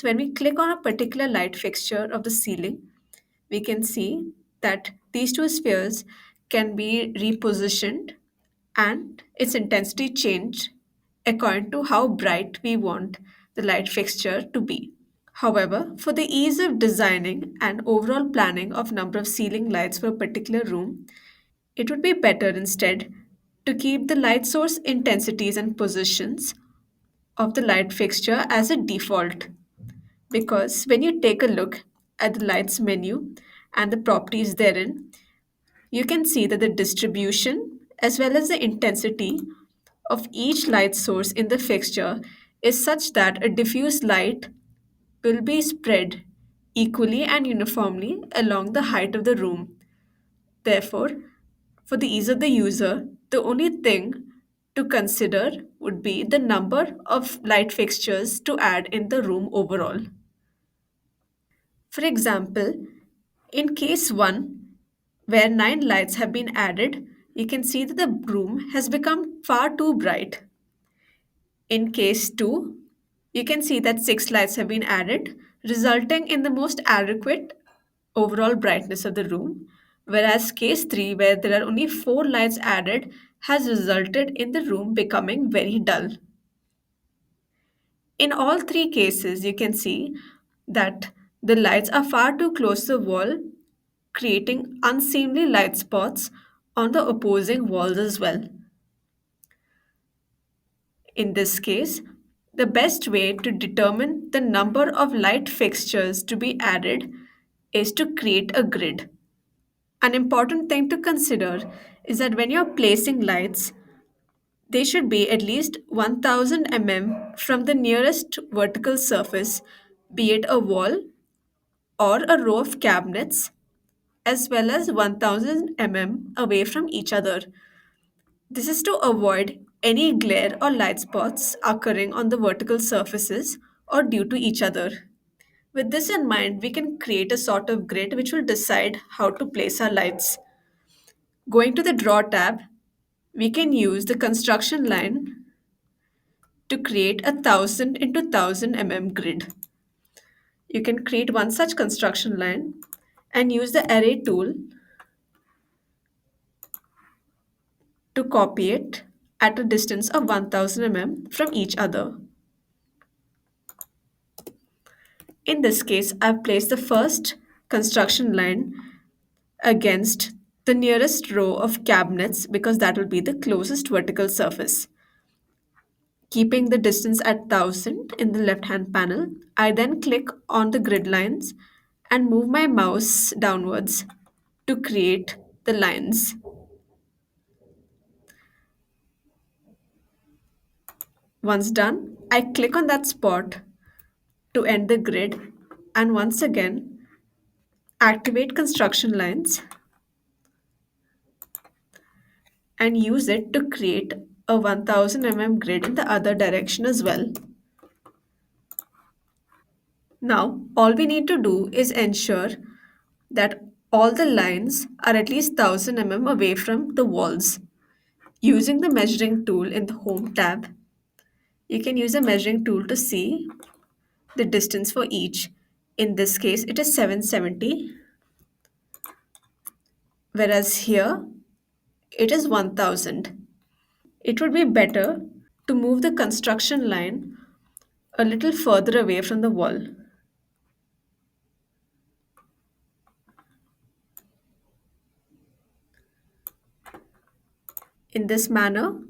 When we click on a particular light fixture of the ceiling, we can see that these two spheres can be repositioned and its intensity changed according to how bright we want the light fixture to be. However, for the ease of designing and overall planning of number of ceiling lights for a particular room, it would be better instead to keep the light source intensities and positions of the light fixture as a default. Because when you take a look at the lights menu and the properties therein, you can see that the distribution as well as the intensity of each light source in the fixture is such that a diffuse light will be spread equally and uniformly along the height of the room. Therefore, for the ease of the user, the only thing to consider would be the number of light fixtures to add in the room overall. For example, in case 1, where 9 lights have been added, you can see that the room has become far too bright. In case 2, you can see that 6 lights have been added, resulting in the most adequate overall brightness of the room, whereas case 3, where there are only 4 lights added, has resulted in the room becoming very dull. In all three cases, you can see that the lights are far too close to the wall, creating unseemly light spots on the opposing walls as well. In this case, the best way to determine the number of light fixtures to be added is to create a grid. An important thing to consider is that when you're placing lights, they should be at least 1000 mm from the nearest vertical surface, be it a wall or a row of cabinets, as well as 1000 mm away from each other. This is to avoid any glare or light spots occurring on the vertical surfaces or due to each other. With this in mind, we can create a sort of grid which will decide how to place our lights. Going to the Draw tab, we can use the construction line to create a 1000 into 1000 mm grid. You can create one such construction line and use the array tool to copy it at a distance of 1000 mm from each other. In this case, I've placed the first construction line against the nearest row of cabinets because that will be the closest vertical surface. Keeping the distance at 1000 in the left hand panel, I then click on the grid lines and move my mouse downwards to create the lines. Once done, I click on that spot to end the grid and once again activate construction lines and use it to create a 1000 mm grid in the other direction as well. Now, all we need to do is ensure that all the lines are at least 1000 mm away from the walls. Using the measuring tool in the Home tab, you can use a measuring tool to see the distance for each. In this case, it is 770, whereas here it is 1000. It would be better to move the construction line a little further away from the wall. In this manner,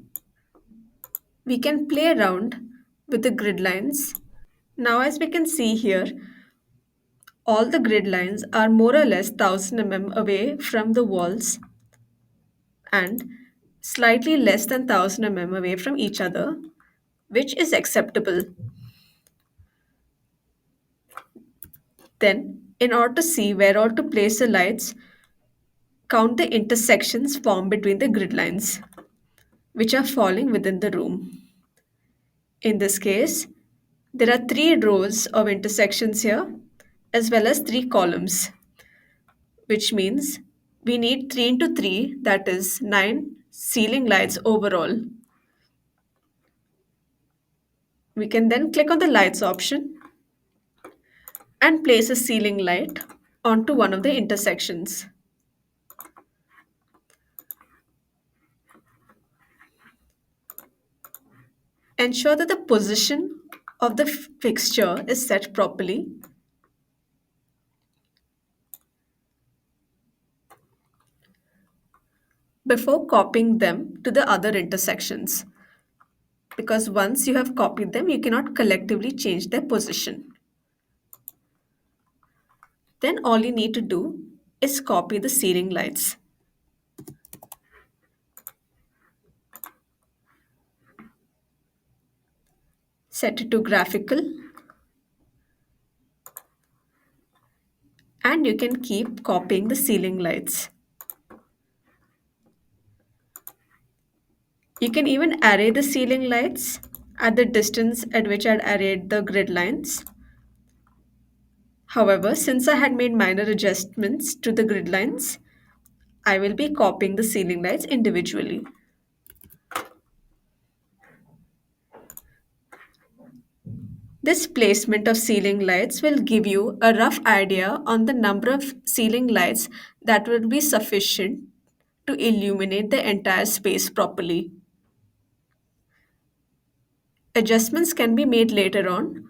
we can play around with the grid lines. Now, as we can see here, all the grid lines are more or less 1000 mm away from the walls and slightly less than 1000 mm away from each other, which is acceptable. Then, in order to see where all to place the lights, count the intersections formed between the grid lines, which are falling within the room. In this case, there are 3 rows of intersections here, as well as 3 columns, which means we need 3 into 3, that is 9 ceiling lights overall. We can then click on the lights option and place a ceiling light onto one of the intersections. Ensure that the position of the fixture is set properly. Before copying them to the other intersections, because once you have copied them, you cannot collectively change their position. Then all you need to do is copy the ceiling lights. Set it to graphical, and you can keep copying the ceiling lights. You can even array the ceiling lights at the distance at which I'd arrayed the grid lines. However, since I had made minor adjustments to the grid lines, I will be copying the ceiling lights individually. This placement of ceiling lights will give you a rough idea on the number of ceiling lights that will be sufficient to illuminate the entire space properly. Adjustments can be made later on,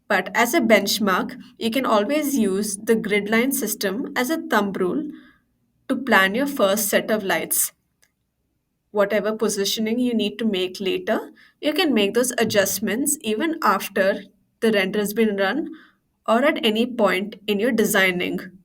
but as a benchmark, you can always use the grid line system as a thumb rule to plan your first set of lights. Whatever positioning you need to make later, you can make those adjustments even after the render has been run or at any point in your designing.